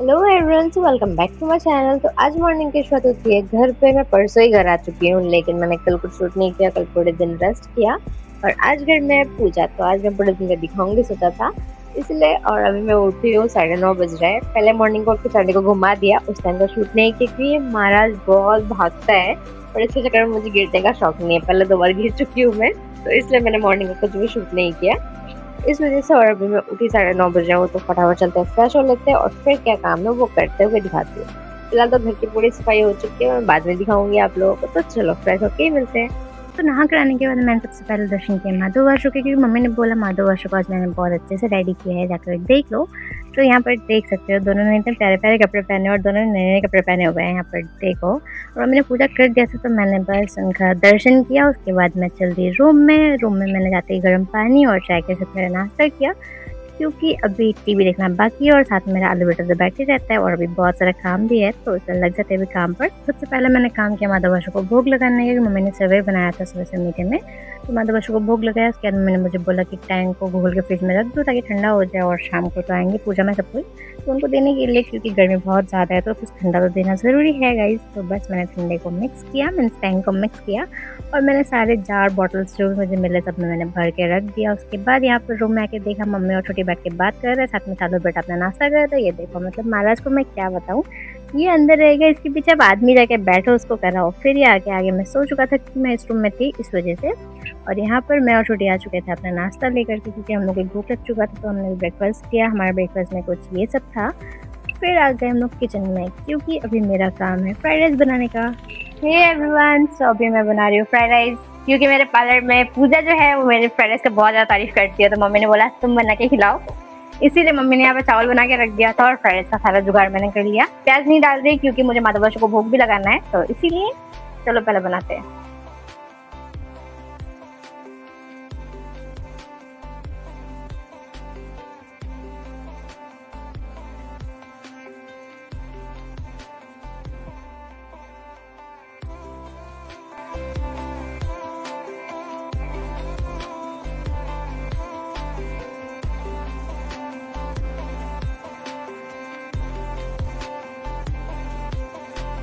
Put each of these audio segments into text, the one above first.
Hello everyone, so welcome back to my channel. तो आज morning की शुरुआत होती है घर पे। मैं परसों ही घर आ चुकी हूँ, लेकिन मैंने कल कुछ शूट नहीं किया। कल पूरे दिन रेस्ट किया और आज घर में पूजा, तो आज मैं पूरे दिन का दिखाऊंगी सोचा था इसलिए। और अभी मैं उठी हूँ, 9:30 बज रहे हैं। पहले मॉर्निंग को उठ के संडे को घुमा दिया, उस टाइम का शूट नहीं किया क्योंकि महाराज बहुत भागता है और इसके चक्कर में मुझे गिरने का शौक नहीं है। पहले 2 बार गिर चुकी हूँ मैं, तो इसलिए मैंने मॉर्निंग में कुछ भी शूट नहीं किया इस वजह से। और अभी मैं उठी 9:30 बज रहे हूँ, तो फटाफट चलते हैं, फ्रेश हो लेते हैं और फिर क्या काम है वो करते हुए दिखाती हूँ। फिलहाल तो घर की पूरी सफाई हो चुकी है, मैं बाद में दिखाऊंगी आप लोगों को। तो चलो फ्रेश होके ही मिलते हैं। तो नहा कर आने के बाद मैंने सबसे पहले दर्शन किया माधव वाशु के, क्योंकि मम्मी ने बोला माधव वाशु को आज मैंने बहुत अच्छे से रेडी किया है, जाकर देख लो। तो यहाँ पर देख सकते हो दोनों ने इतने प्यारे प्यारे कपड़े पहने और दोनों ने नए नए कपड़े पहने हुए हैं। यहाँ पर देखो, और मम्मी ने पूजा कर दिया था, तो मैंने बस उनका दर्शन किया। उसके बाद मैं चल दी रूम में मैंने जाते ही गर्म पानी और चाय के साथ मेरा नाश्ता किया, क्योंकि अभी टीवी देखना बाकी है और साथ में मेरा आलू बटर तो बैठ ही रहता है और अभी बहुत सारा काम भी है, तो इसलिए लग जाते हैं अभी काम पर। सबसे पहले मैंने काम किया माधव वाशु को भोग लगाने का, मम्मी ने सेवई बनाया था सुबह से मीठे में, तो माधव वाशु को भोग लगाया। उसके बाद मम्मी ने मुझे बोला कि टैंक को घोल के फ्रिज में रख दो ताकि ठंडा हो जाए, और शाम को तो आएंगे पूजा में सब कोई, तो उनको देने के लिए, क्योंकि गर्मी बहुत ज़्यादा है तो कुछ ठंडा तो देना ज़रूरी है गाइस। तो बस मैंने ठंडे को मिक्स किया, मैंने टैंक को मिक्स किया और मैंने सारे जार बॉटल्स जो मुझे मिले सब में मैंने भर के रख दिया। उसके बाद यहाँ पर रूम में आके देखा मम्मी और छोटी बैठ के बात कर रहे, साथ में चालू बेटा अपना नाश्ता कर रहा था। ये देखो, मतलब महाराज को मैं क्या बताऊँ, ये अंदर रहेगा, इसके पीछे अब आदमी जाके बैठो उसको कराओ। फिर ये आगे आगे मैं सो चुका था क्योंकि मैं इस रूम में थी इस वजह से। और यहाँ पर मैं और छोटी आ चुके थे अपना नाश्ता लेकर के, क्योंकि हम लोग को भूख लग चुका था, तो हमने ब्रेकफास्ट किया। हमारे ब्रेकफास्ट में कुछ ये सब था। फिर आ गए हम लोग किचन में, क्योंकि अभी मेरा काम है फ्राइड राइस बनाने का। हे एवरीवन, सो अभी मैं बना रही हूँ फ्राइड राइस, क्योंकि मेरे पार्लर में पूजा जो है वो मेरे फ्राइड राइस का बहुत ज़्यादा तारीफ करती है, तो मम्मी ने बोला तुम बना के खिलाओ। इसीलिए मम्मी ने यहाँ पे चावल बना के रख दिया था और फ्राइड राइस का सारा जुगाड़ मैंने कर लिया। प्याज नहीं डाल रही क्योंकि मुझे माता बच्चों को भोग भी लगाना है, तो इसीलिए चलो पहले बनाते हैं।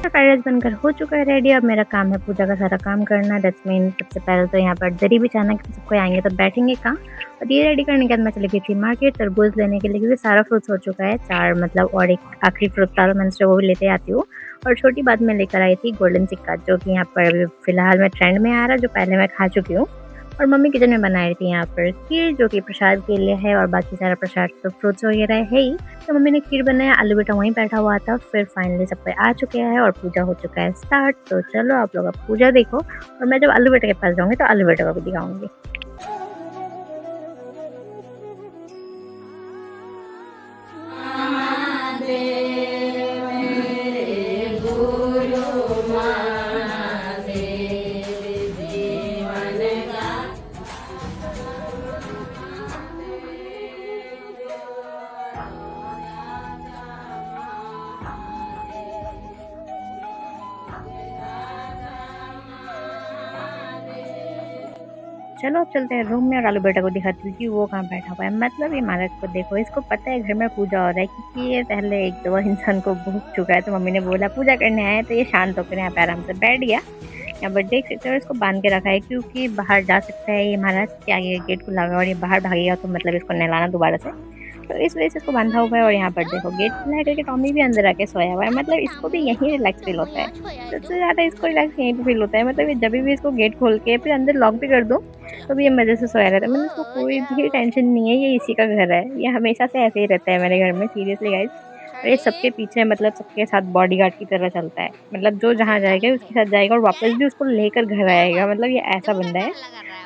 फ्राइड राइस बनकर हो चुका है रेडी। अब मेरा काम है पूजा का सारा काम करना। दैट्स मीन सबसे पहले तो यहाँ पर दरी बिछाना, कि सबको आएंगे तो बैठेंगे कहाँ। और ये रेडी करने के बाद मैं चली गई थी मार्केट तरबूज लेने के लिए, क्योंकि सारा फ्रूट्स हो चुका है, 4 मतलब, और एक आखिरी फ्रूट था तो मैंने वो भी लेते आती हूँ। और छोटी बाद में लेकर आई थी गोल्डन सिक्का, जो कि यहाँ पर अभी फिलहाल में ट्रेंड में आ रहा है, जो पहले मैं खा चुकी हूँ। और मम्मी किचन में बना रही थी यहाँ पर खीर, जो कि प्रसाद के लिए है, और बाकी सारा प्रसाद तो फ्रूट्स वगैरह है ही। तो मम्मी ने खीर बनाया, आलू बेटा वहीं बैठा हुआ था। फिर फाइनली सब कोई आ चुके हैं और पूजा हो चुका है स्टार्ट। तो चलो आप लोग अब पूजा देखो, और मैं जब आलू बेटे के पास जाऊंगी तो आलू बेटे को भी दिखाऊंगी। चलो अब चलते हैं रूम में और आलू बेटा को दिखाती हूँ कि वो कहाँ बैठा हुआ है। मतलब ये महाराज को देखो, इसको पता है घर में पूजा हो रहा है, क्योंकि ये पहले 1-2 इंसान को भूख चुका है, तो मम्मी ने बोला पूजा करने आए तो ये शांत होकर यहाँ पे आराम से बैठ गया। यहाँ पर देख सकते हो इसको बांध के रखा है, क्योंकि बाहर जा सकता है ये महाराज के आगे गेट को लगा, और ये बाहर भागेगा तो मतलब इसको नहलाना दोबारा से, तो इस वजह से इसको बांधा हुआ है। और यहाँ पर देखो गेट खुला है करके टॉमी भी अंदर आके सोया हुआ है, मतलब इसको भी यहीं रिलैक्स फील होता है। सबसे ज़्यादा इसको रिलैक्स यहीं पे फील होता है, मतलब ये जब भी इसको गेट खोल के फिर अंदर लॉक भी कर दूँ तो भी ये मज़े से सोया रहता है। मतलब इसको कोई भी टेंशन नहीं है, ये इसी का घर है, ये हमेशा से ऐसे ही रहता है मेरे घर में, सीरियसली गाइस। और ये सबके पीछे, मतलब सबके साथ बॉडीगार्ड की तरह चलता है, मतलब जो जहाँ जाएगा उसके साथ जाएगा और वापस भी उसको लेकर घर आएगा, मतलब ये ऐसा बंदा है।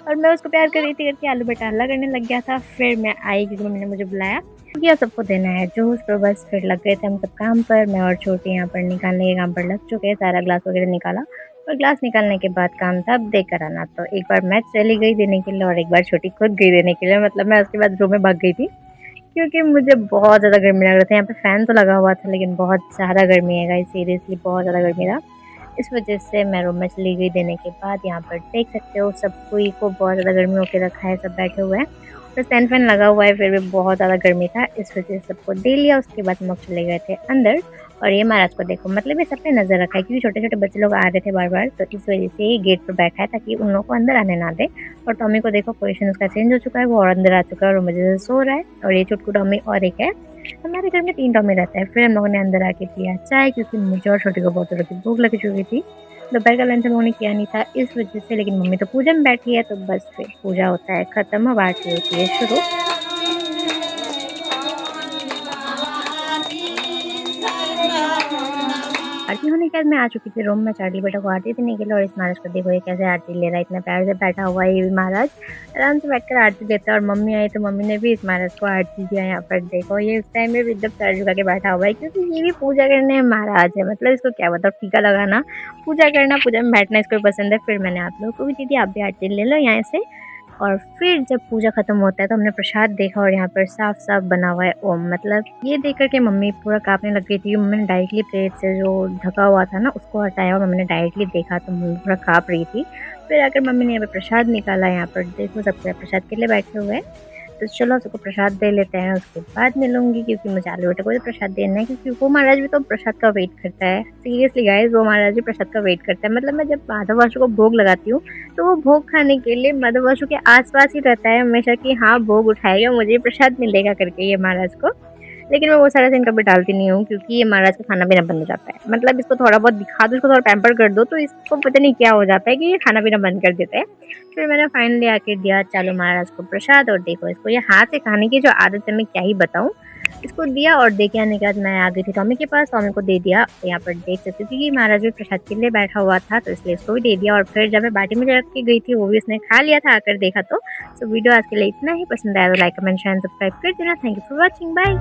और मैं उसको प्यार कर रही थी करके आलू बेटा हल्ला करने लग गया था। फिर मैं आई क्योंकि मम्मी ने मुझे बुलाया, क्योंकि अब सबको देना है जूस। तो बस फिर लग गए थे हम सब काम पर। मैं और छोटी यहाँ पर निकालने के काम पर लग चुके हैं, सारा ग्लास वगैरह निकाला। और ग्लास निकालने के बाद काम था अब देकर आना। तो एक बार मैं चली गई देने के लिए और एक बार छोटी खुद गई देने के लिए, मतलब मैं उसके बाद रूम में भाग गई थी, क्योंकि मुझे बहुत ज़्यादा गर्मी लग रहा था। यहाँ पे फ़ैन तो लगा हुआ था, लेकिन बहुत ज़्यादा गर्मी है गाइस, सीरियसली बहुत ज़्यादा गर्मी था। इस वजह से मैं रूम में चली गई देने के बाद। यहाँ पर देख सकते हो सब कोई को बहुत ज़्यादा गर्मी होकर रखा है, सब बैठे हुए हैं। तो फैन फैन लगा हुआ है, फिर भी बहुत ज़्यादा गर्मी था, इस वजह से सबको दे लिया। उसके बाद हम लोग चले गए थे अंदर। और ये महाराज को देखो, मतलब ये सब पे नज़र रखा है क्योंकि छोटे-छोटे बच्चे लोग आ रहे थे बार-बार, तो इस वजह से ये गेट पर बैठा है ताकि उन लोगों को अंदर आने ना दे। और टॉमी को देखो पोज़ीशन उसका चेंज हो चुका है, वो और अंदर आ चुका है और मज़े से सो रहा है। और ये चुटकू टॉमी और एक है। हमारे घर में 3 टॉमी रहता है। फिर हम लोगों ने अंदर आके पिया चाय क्योंकि मुझे और छोटी को बहुत ज़ोरों की भूख लग चुकी थी। दोपहर का लंच हम लोगों ने किया नहीं था इस वजह से, लेकिन मम्मी तो पूजा में बैठी है, तो बस फिर पूजा होता है खत्म, अब आरती होती है शुरू। आरती होने के बाद मैं आ चुकी थी रूम में चार्ली बेटा को आरती देने के लिए। और इस महाराज को देखो ये कैसे आरती ले रहा है, इतना प्यार से बैठा हुआ है ये भी महाराज, आराम से बैठकर आरती देता है। और मम्मी आई तो मम्मी ने भी इस महाराज को आरती दिया। यहाँ पर देखो ये उस टाइम में भी एकदम सर झुका के बैठा हुआ है क्योंकि ये भी पूजा करने महाराज है, मतलब इसको क्या बताओ, टीका लगाना, पूजा करना, पूजा में बैठना इसको पसंद है। फिर मैंने आप लोगों को भी दी थी, आप भी आरती ले लो यहाँ से। और फिर जब पूजा खत्म होता है तो हमने प्रसाद देखा और यहाँ पर साफ-साफ बना हुआ है ओम, मतलब ये देख कर के मम्मी पूरा काँपने लग गई थी। मम्मी ने डायरेक्टली प्लेट से जो ढका हुआ था ना उसको हटाया और मम्मी ने डायरेक्टली देखा तो मम्मी पूरा काँप रही थी। फिर आकर मम्मी ने यहाँ पे प्रसाद निकाला, यहाँ पर देखो सब प्रसाद के लिए बैठे हुए हैं। तो चलो सबको प्रसाद दे लेते हैं, उसके बाद मिलूँगी क्योंकि मुझे आलू बेटे को भी प्रसाद देना है क्योंकि वो महाराज भी तो प्रसाद का वेट करता है। सीरियसली गाइस, वो महाराज भी प्रसाद का वेट करता है। मतलब मैं जब माधव वासु को भोग लगाती हूँ तो वो भोग खाने के लिए माधव वासु के आस-पास ही रहता है हमेशा कि हाँ, भोग उठाएगा, मुझे प्रसाद मिलेगा करके ये महाराज को। लेकिन मैं वो सारा सीन कभी डालती नहीं हूँ क्योंकि ये महाराज का खाना-पीना बंद हो जाता है। मतलब इसको थोड़ा बहुत दिखा दो, इसको थोड़ा पैम्पर कर दो तो इसको पता नहीं क्या हो जाता है कि ये खाना-पीना बंद कर देता है। फिर मैंने फाइनली आके दिया चालू महाराज को प्रसाद। और देखो इसको ये हाथ से खाने की जो आदत है मैं क्या ही बताऊँ। इसको दिया और दे के आने के बाद मैं आ गई थी टॉमी के पास, टॉमी को दे दिया। यहाँ पर देख सकते थे कि महाराज भी प्रसाद के लिए बैठा हुआ था तो इसलिए इसको भी दे दिया। और फिर जब मैं बाटी में रख के गई थी वो भी उसने खा लिया था आकर देखा तो। वीडियो आज के लिए इतना ही, पसंद आया तो लाइक कमेंट शेयर सब्सक्राइब कर देना। Thank you for watching, bye.